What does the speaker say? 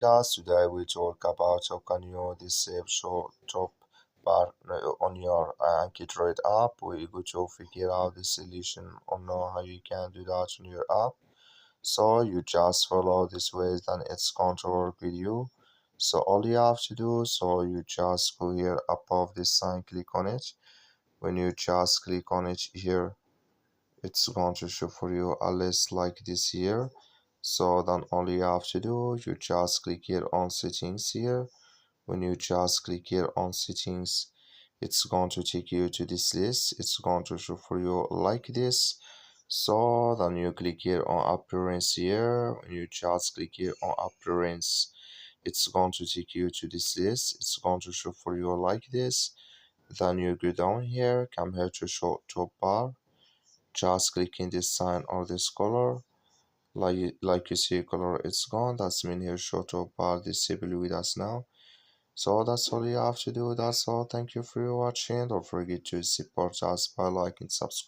podcast. Today we talk about how can you disable show top bar on your AnkiDroid app. We go to figure out the solution or know how you can do that on your app. So you just follow this way, then it's going to work with you. So all you have to do, so you just go here above this sign, click on it. When you just click on it here, it's going to show for you a list like this here. So then all you have to do, you just click here on settings here. When you just click here on settings, it's going to take you to this list. It's going to show for you like this. So then you click here on appearance here. When you just click here on appearance, it's going to take you to this list. It's going to show for you like this. Then you go down here, come here to show top bar. Just clicking this sign or this color, like you see color, it's gone. That's mean here show top bar disable with us now. So that's all you have to do. That's all. Thank you for watching. Don't forget to support us by liking, subscribe.